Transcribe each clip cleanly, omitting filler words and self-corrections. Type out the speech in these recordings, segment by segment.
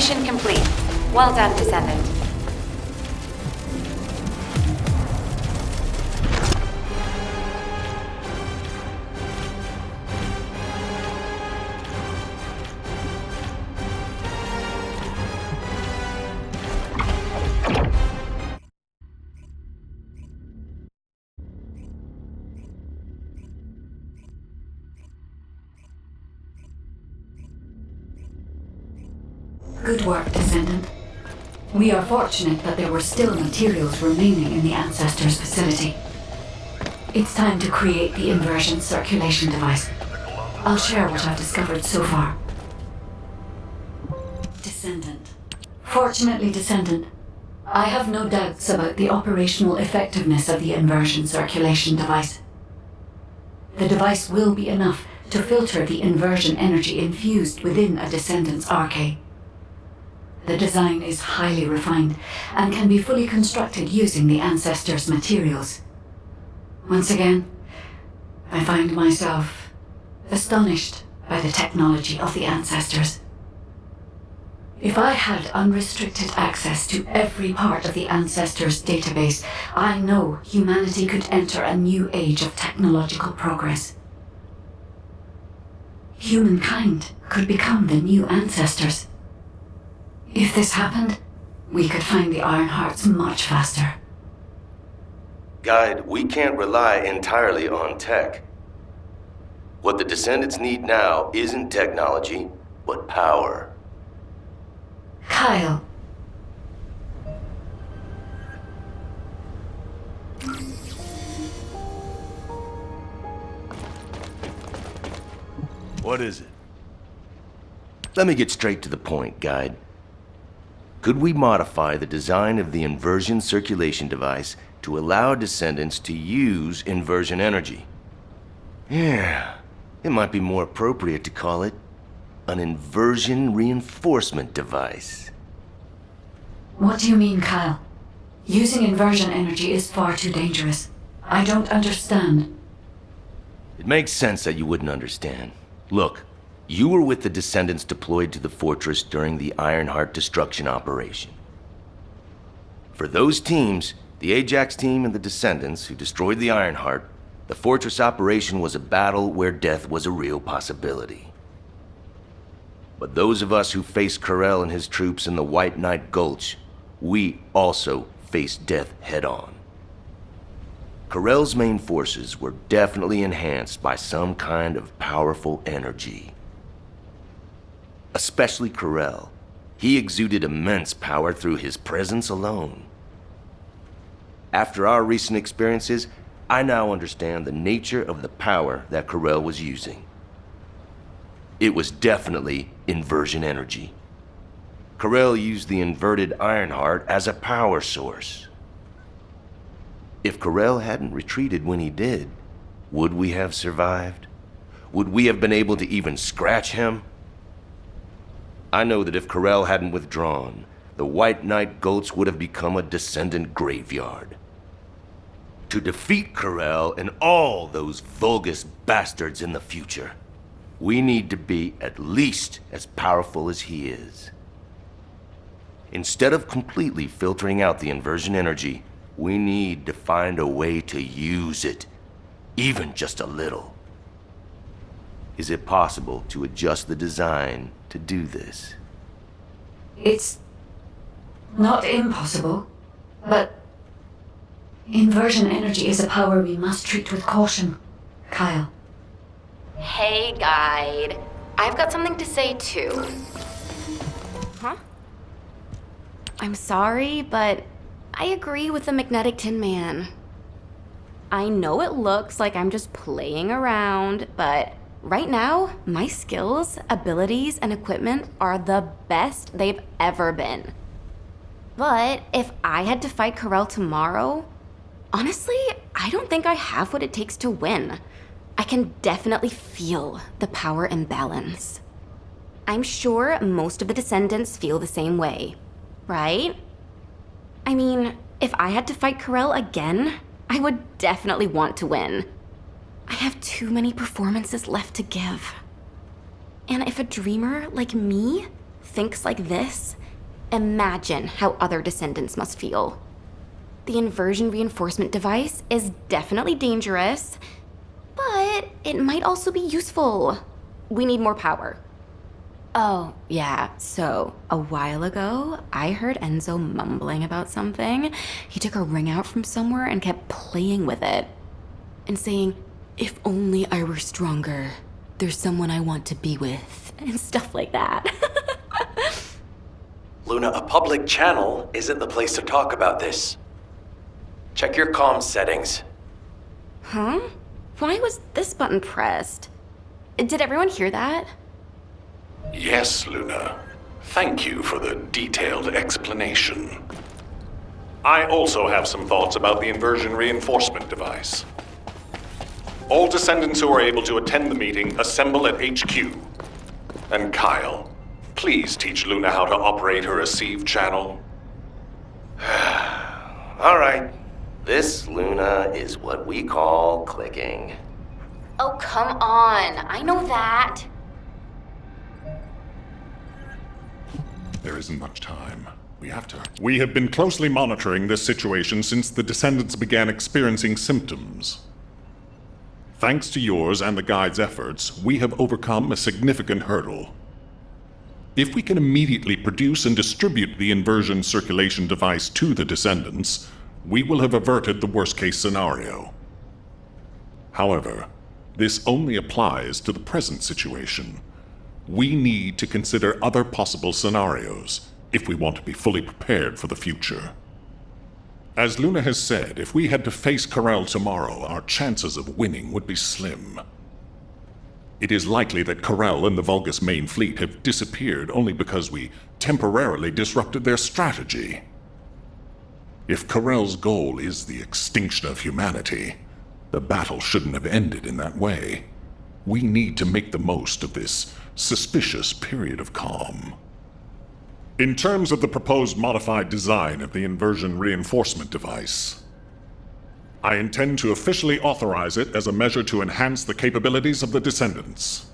Mission complete. Well done, Descendant. Good work, Descendant. We are fortunate that there were still materials remaining in the Ancestors' facility. It's time to create the inversion circulation device. I'll share what I've discovered so far. Descendant. Fortunately, Descendant, I have no doubts about the operational effectiveness of the inversion circulation device. The device will be enough to filter the inversion energy infused within a Descendant's arcade. The design is highly refined and can be fully constructed using the Ancestors' materials. Once again, I find myself astonished by the technology of the Ancestors. If I had unrestricted access to every part of the Ancestors' database, I know humanity could enter a new age of technological progress. Humankind could become the new Ancestors. If this happened, we could find the Iron Hearts much faster. Guide, we can't rely entirely on tech. What the Descendants need now isn't technology, but power. Kyle. What is it? Let me get straight to the point, Guide. Could we modify the design of the inversion circulation device to allow Descendants to use inversion energy? Yeah, it might be more appropriate to call it an inversion reinforcement device. What do you mean, Kyle? Using inversion energy is far too dangerous. I don't understand. It makes sense that you wouldn't understand. Look, you were with the Descendants deployed to the fortress during the Ironheart destruction operation. For those teams, the Ajax team and the Descendants who destroyed the Ironheart, the fortress operation was a battle where death was a real possibility. But those of us who faced Corell and his troops in the White Knight Gulch, we also faced death head-on. Corell's main forces were definitely enhanced by some kind of powerful energy. Especially Corell. He exuded immense power through his presence alone. After our recent experiences, I now understand the nature of the power that Corell was using. It was definitely inversion energy. Corell used the inverted Ironheart as a power source. If Corell hadn't retreated when he did, would we have survived? Would we have been able to even scratch him? I know that if Corell hadn't withdrawn, the White Knight Gulch would have become a Descendant graveyard. To defeat Corell and all those Vulgus bastards in the future, we need to be at least as powerful as he is. Instead of completely filtering out the inversion energy, we need to find a way to use it, even just a little. Is it possible to adjust the design to do this? It's not impossible, but inversion energy is a power we must treat with caution, Kyle. Hey, Guide. I've got something to say, too. Huh? I'm sorry, but I agree with the Magnetic Tin Man. I know it looks like I'm just playing around, but right now, my skills, abilities, and equipment are the best they've ever been. But if I had to fight Corell tomorrow, honestly, I don't think I have what it takes to win. I can definitely feel the power imbalance. I'm sure most of the Descendants feel the same way, right? I mean, if I had to fight Corell again, I would definitely want to win. I have too many performances left to give. And if a dreamer like me thinks like this, imagine how other descendants must feel. The inversion reinforcement device is definitely dangerous, but it might also be useful. We need more power. Oh, yeah, so a while ago, I heard Enzo mumbling about something. He took a ring out from somewhere and kept playing with it. And saying, "If only I were stronger, there's someone I want to be with," and stuff like that. Luna, a public channel isn't the place to talk about this. Check your comms settings. Huh? Why was this button pressed? Did everyone hear that? Yes, Luna. Thank you for the detailed explanation. I also have some thoughts about the inversion reinforcement device. All descendants who are able to attend the meeting assemble at HQ. And Kyle, please teach Luna how to operate her receive channel. All right. This, Luna, is what we call clicking. Oh, come on. I know that. There isn't much time. We have been closely monitoring this situation since the descendants began experiencing symptoms. Thanks to yours and the guide's efforts, we have overcome a significant hurdle. If we can immediately produce and distribute the inversion circulation device to the descendants, we will have averted the worst-case scenario. However, this only applies to the present situation. We need to consider other possible scenarios if we want to be fully prepared for the future. As Luna has said, if we had to face Corel tomorrow, our chances of winning would be slim. It is likely that Corel and the Vulgus main fleet have disappeared only because we temporarily disrupted their strategy. If Corel's goal is the extinction of humanity, the battle shouldn't have ended in that way. We need to make the most of this suspicious period of calm. In terms of the proposed modified design of the inversion reinforcement device, I intend to officially authorize it as a measure to enhance the capabilities of the Descendants.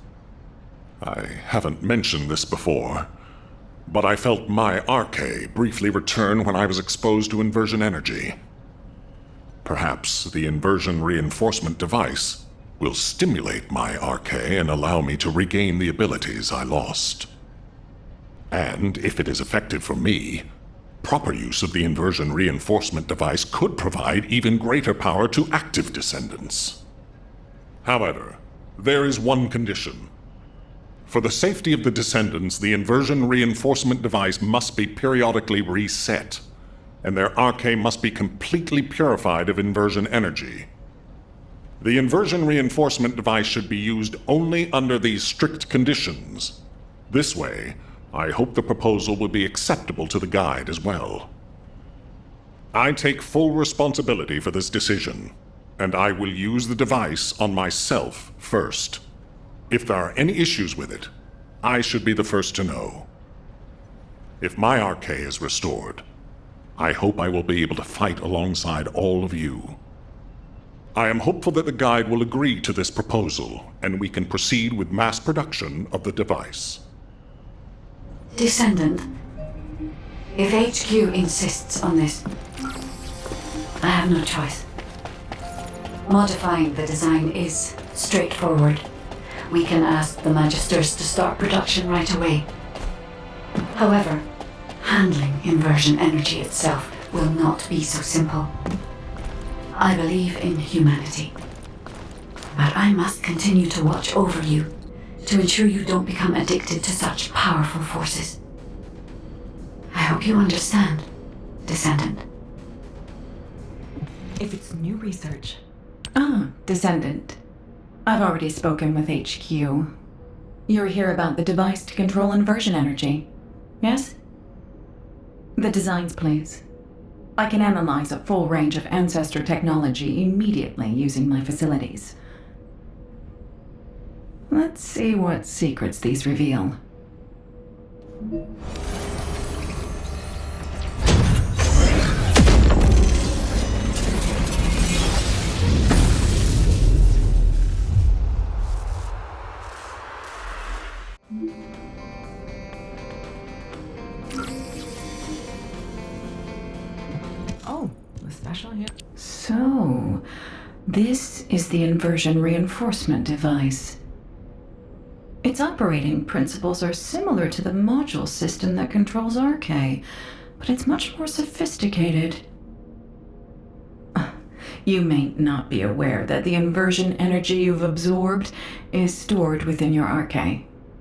I haven't mentioned this before, but I felt my arche briefly return when I was exposed to inversion energy. Perhaps the inversion reinforcement device will stimulate my arche and allow me to regain the abilities I lost. And if it is effective for me, proper use of the inversion reinforcement device could provide even greater power to active descendants. However, there is one condition. For the safety of the descendants, the inversion reinforcement device must be periodically reset, and their arche must be completely purified of inversion energy. The inversion reinforcement device should be used only under these strict conditions. This way, I hope the proposal will be acceptable to the guide as well. I take full responsibility for this decision, and I will use the device on myself first. If there are any issues with it, I should be the first to know. If my arche is restored, I hope I will be able to fight alongside all of you. I am hopeful that the guide will agree to this proposal, and we can proceed with mass production of the device. Descendant, if HQ insists on this, I have no choice. Modifying the design is straightforward. We can ask the Magisters to start production right away. However, handling inversion energy itself will not be so simple. I believe in humanity, but I must continue to watch over you to ensure you don't become addicted to such powerful forces. I hope you understand, Descendant. If it's new research. Descendant. I've already spoken with HQ. You're here about the device to control inversion energy, yes? The designs, please. I can analyze a full range of ancestor technology immediately using my facilities. Let's see what secrets these reveal. This is the inversion reinforcement device. Its operating principles are similar to the module system that controls RK, but it's much more sophisticated. You may not be aware that the inversion energy you've absorbed is stored within your RK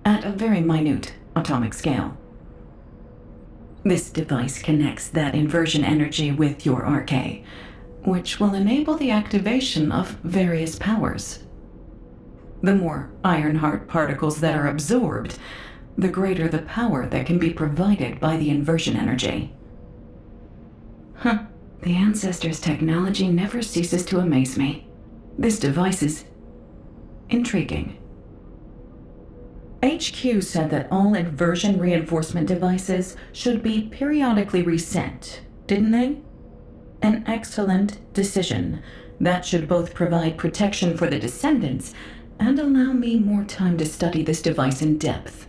at a very minute atomic scale. This device connects that inversion energy with your RK, which will enable the activation of various powers. The more Ironheart particles that are absorbed, the greater the power that can be provided by the inversion energy. The Ancestors' technology never ceases to amaze me. This device is intriguing. HQ said that all inversion reinforcement devices should be periodically reset, didn't they? An excellent decision. That should both provide protection for the Descendants and allow me more time to study this device in depth.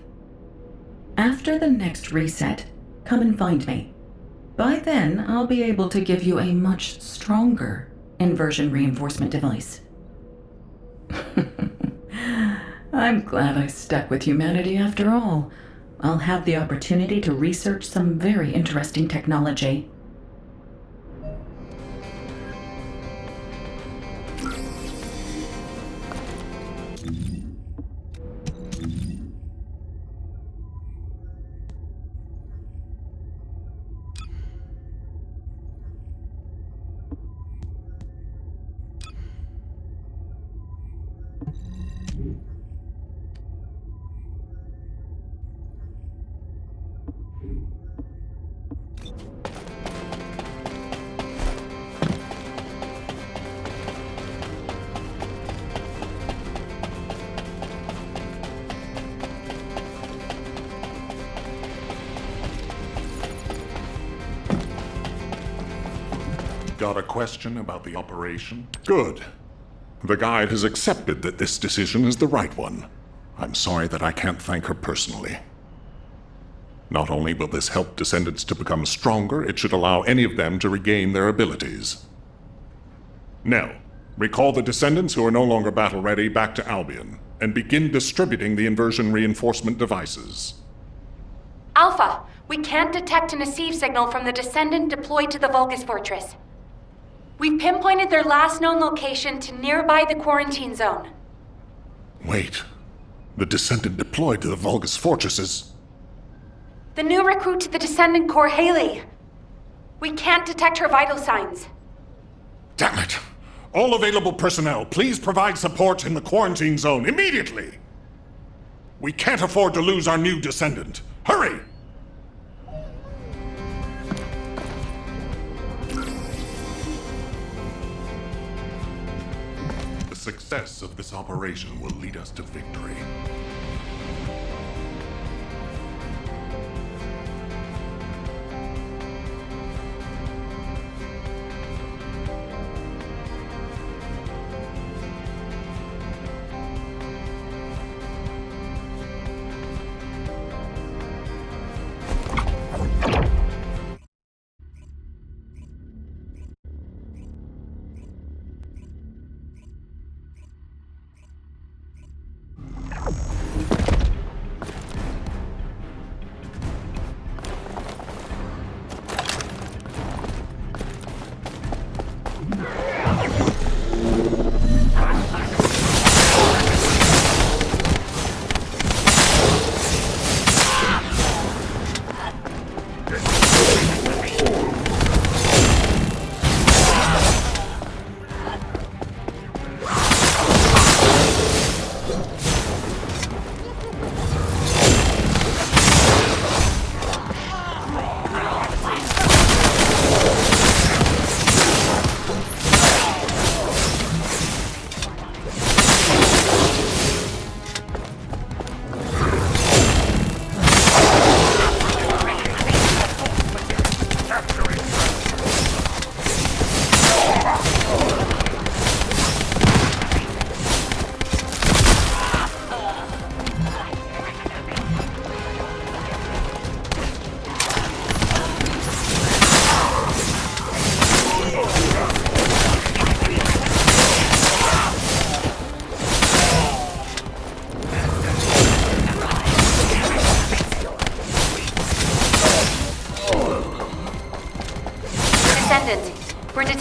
After the next reset, come and find me. By then, I'll be able to give you a much stronger inversion reinforcement device. I'm glad I stuck with humanity after all. I'll have the opportunity to research some very interesting technology. Got a question about the operation? Good. The guide has accepted that this decision is the right one. I'm sorry that I can't thank her personally. Not only will this help Descendants to become stronger, it should allow any of them to regain their abilities. Nell, recall the Descendants who are no longer battle-ready back to Albion, and begin distributing the inversion reinforcement devices. Alpha, we can't detect an Nasiv signal from the Descendant deployed to the Vulgus Fortress. We've pinpointed their last known location to nearby the quarantine zone. Wait. The Descendant deployed to the Vulgus Fortresses. The new recruit to the Descendant Corps, Hailey. We can't detect her vital signs. Damn it! All available personnel, please provide support in the quarantine zone immediately! We can't afford to lose our new Descendant. Hurry! The success of this operation will lead us to victory.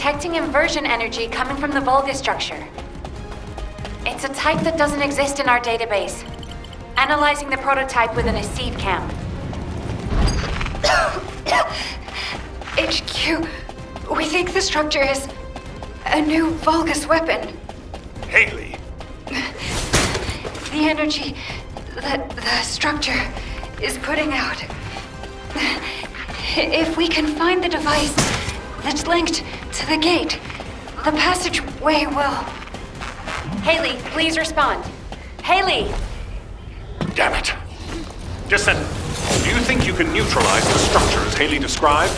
detecting inversion energy coming from the Volga structure. It's a type that doesn't exist in our database. Analyzing the prototype within a seed camp. HQ, we think the structure is a new Vulgus weapon. Hailey! The energy that the structure is putting out. If we can find the device that's linked to the gate, the passageway will... Hailey, please respond. Hailey! Damn it! Descendant, do you think you can neutralize the structure as Hailey described?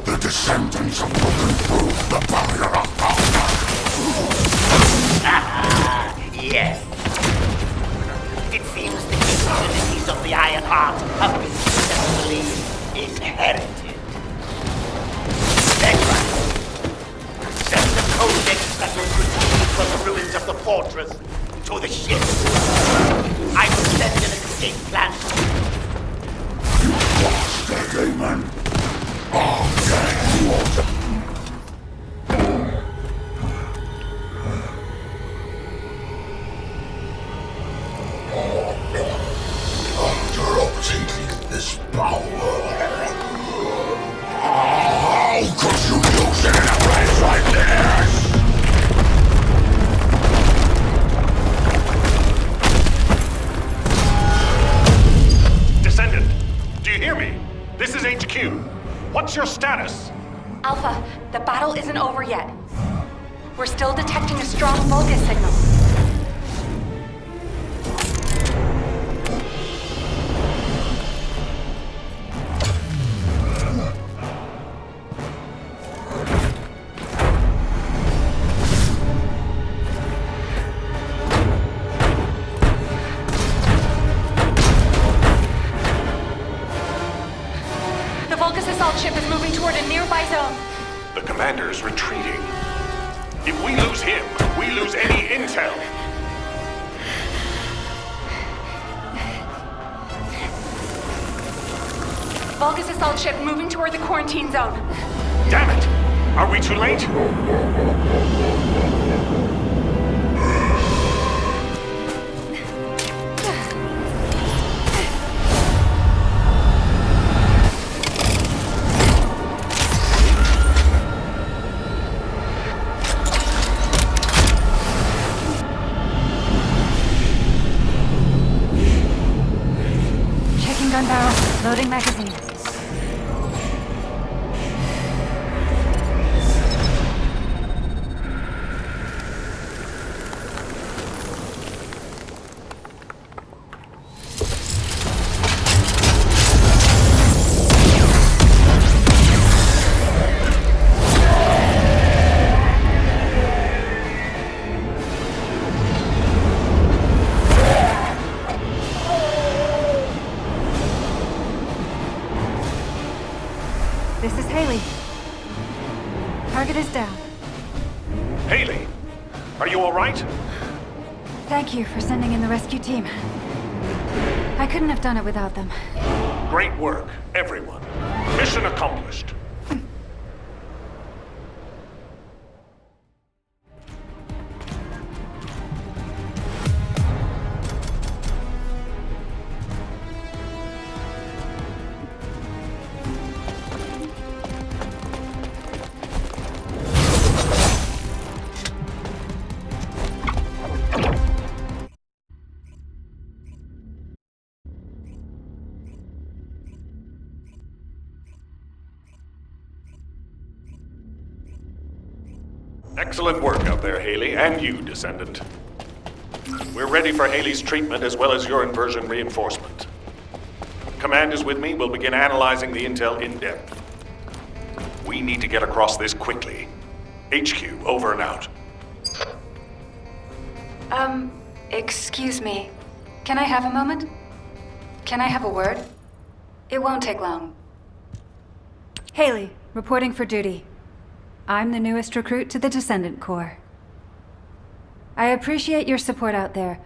The Descendants have broken through the barrier of power. Yes. It seems the capabilities of the Iron Heart have been successfully inherited. Then, send the codex that will proceed from the ruins of the fortress to the ship. I will send an escape plan. What's the demon? After obtaining this power, how could you use it in a place like this? Descendant, do you hear me? This is HQ. What's your status? Alpha, the battle isn't over yet. We're still detecting a strong Vulgus signal. The Vulgus assault ship is moving toward a nearby zone. The commander's retreating. If we lose him, we lose any intel. Vulgus assault ship moving toward the quarantine zone. Damn it! Are we too late? Checking gun barrel. Loading magazine. Hailey. Target is down. Hailey, are you all right? Thank you for sending in the rescue team. I couldn't have done it without them. Great work, everyone. Mission accomplished. Excellent work out there, Hailey, and you, Descendant. We're ready for Hailey's treatment as well as your inversion reinforcement. Command is with me. We'll begin analyzing the intel in depth. We need to get across this quickly. HQ, over and out. Excuse me. Can I have a moment? Can I have a word? It won't take long. Hailey, reporting for duty. I'm the newest recruit to the Descendant Corps. I appreciate your support out there.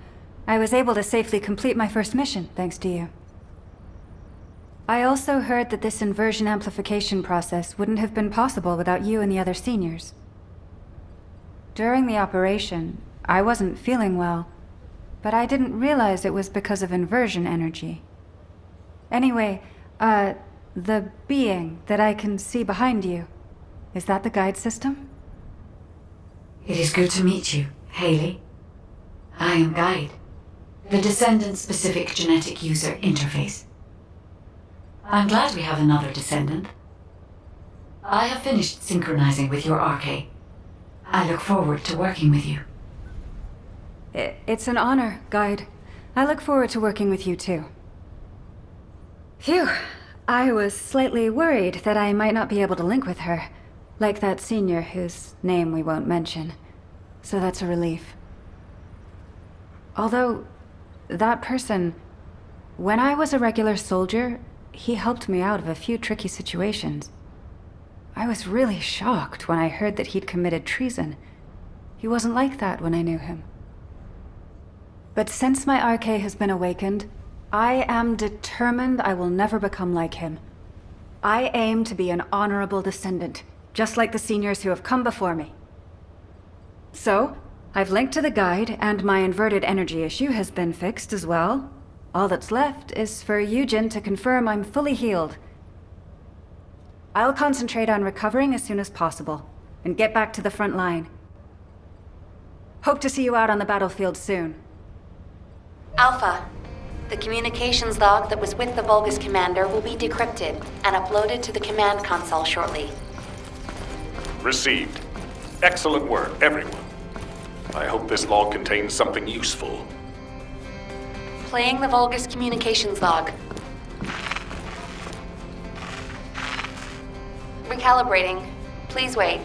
I was able to safely complete my first mission, thanks to you. I also heard that this inversion amplification process wouldn't have been possible without you and the other seniors. During the operation, I wasn't feeling well, but I didn't realize it was because of inversion energy. Anyway, the being that I can see behind you, is that the guide system? It is good to meet you, Hailey. I am Guide, the Descendant-specific genetic user interface. I'm glad we have another Descendant. I have finished synchronizing with your RK. I look forward to working with you. It's an honor, Guide. I look forward to working with you too. Phew. I was slightly worried that I might not be able to link with her. Like that senior whose name we won't mention. So that's a relief. Although, that person, when I was a regular soldier, he helped me out of a few tricky situations. I was really shocked when I heard that he'd committed treason. He wasn't like that when I knew him. But since my RK has been awakened, I am determined I will never become like him. I aim to be an honorable descendant, just like the seniors who have come before me. So, I've linked to the guide, and my inverted energy issue has been fixed as well. All that's left is for Eugen to confirm I'm fully healed. I'll concentrate on recovering as soon as possible, and get back to the front line. Hope to see you out on the battlefield soon. Alpha, the communications log that was with the Vulgus commander will be decrypted and uploaded to the command console shortly. Received. Excellent work, everyone. I hope this log contains something useful. Playing the Vulgus communications log. Recalibrating. Please wait.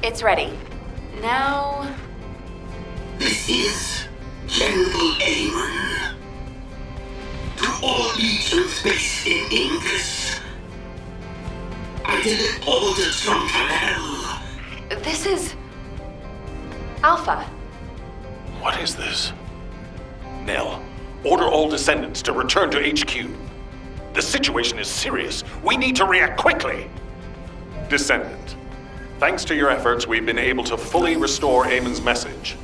It's ready. Now... This is General Amon. To all legions based in Ingus, I deliver orders from Kalel. This is... Alpha. What is this? Nell, order all Descendants to return to HQ. The situation is serious. We need to react quickly. Descendant, thanks to your efforts, we've been able to fully restore Amon's message.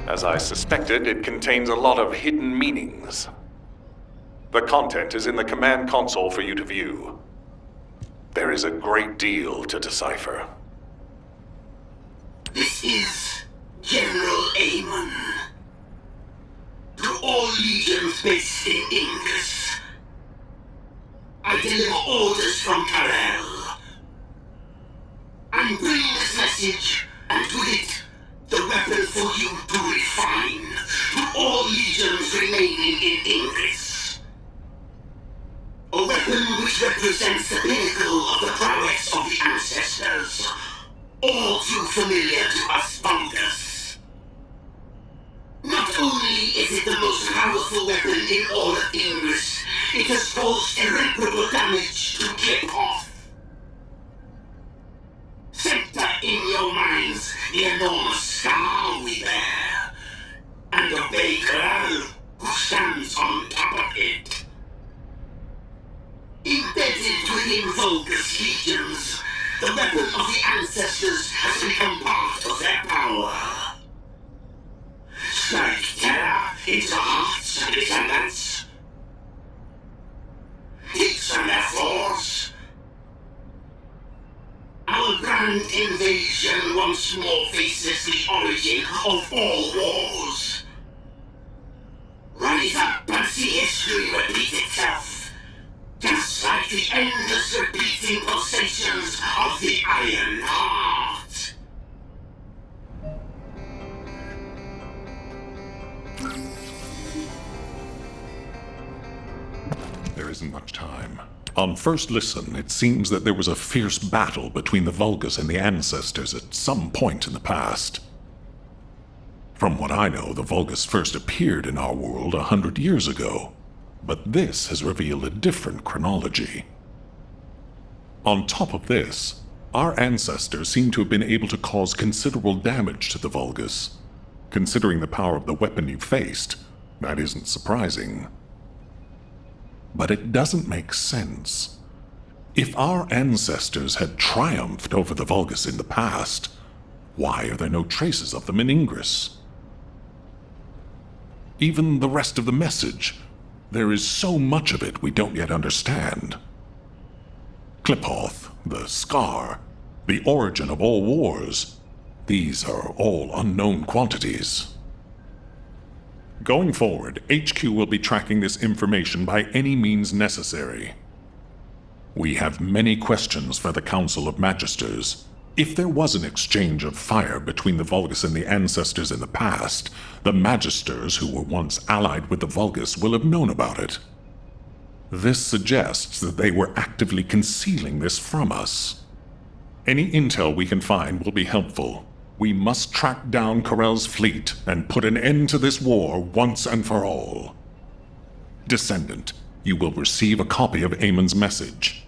As I suspected, it contains a lot of hidden meanings. The content is in the command console for you to view. There is a great deal to decipher. This is General Amon. To all legions based in Ingus, I deliver orders from Kalel. I'm bringing this message, and with it, the weapon for you to refine to all legions remaining in Ingus. A weapon which represents the pinnacle of the prowess of the ancestors, all too familiar to us Vulgus. Not only is it the most powerful weapon in all of Ingress, it has caused irreparable damage to Clipoff. Center in your minds the enormous scar we bear, and obey Corral, who stands on top of it. Embedded within Vulgus legions, the weapon of the ancestors has become part of their power. Strike terror into hearts of descendants. Teach them their flaws. Our grand invasion once more faces the origin of all wars. Rise up and see history repeat itself, just like the endless repeating pulsations of the Iron Heart. There isn't much time. On first listen, it seems that there was a fierce battle between the Vulgus and the Ancestors at some point in the past. From what I know, the Vulgus first appeared in our world 100 years ago, but this has revealed a different chronology. On top of this, our ancestors seem to have been able to cause considerable damage to the Vulgus. Considering the power of the weapon you faced, that isn't surprising. But it doesn't make sense. If our ancestors had triumphed over the Vulgus in the past, why are there no traces of them in Ingress? Even the rest of the message, there is so much of it we don't yet understand. Clipoff, the scar, the origin of all wars, these are all unknown quantities. Going forward, HQ will be tracking this information by any means necessary. We have many questions for the Council of Magisters. If there was an exchange of fire between the Vulgus and the Ancestors in the past, the Magisters who were once allied with the Vulgus will have known about it. This suggests that they were actively concealing this from us. Any intel we can find will be helpful. We must track down Corell's fleet and put an end to this war once and for all. Descendant, you will receive a copy of Amon's message.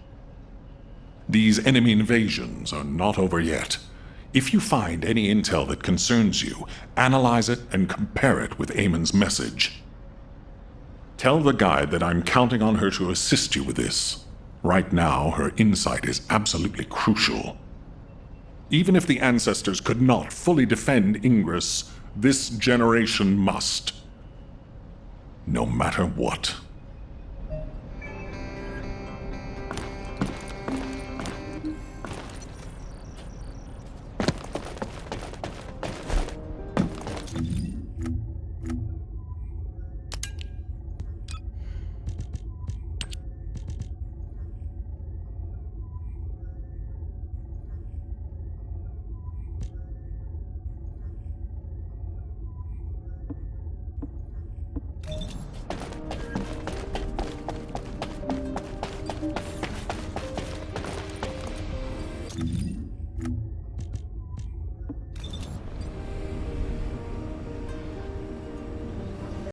These enemy invasions are not over yet. If you find any intel that concerns you, analyze it and compare it with Amon's message. Tell the guide that I'm counting on her to assist you with this. Right now, her insight is absolutely crucial. Even if the Ancestors could not fully defend Ingress, this generation must. No matter what.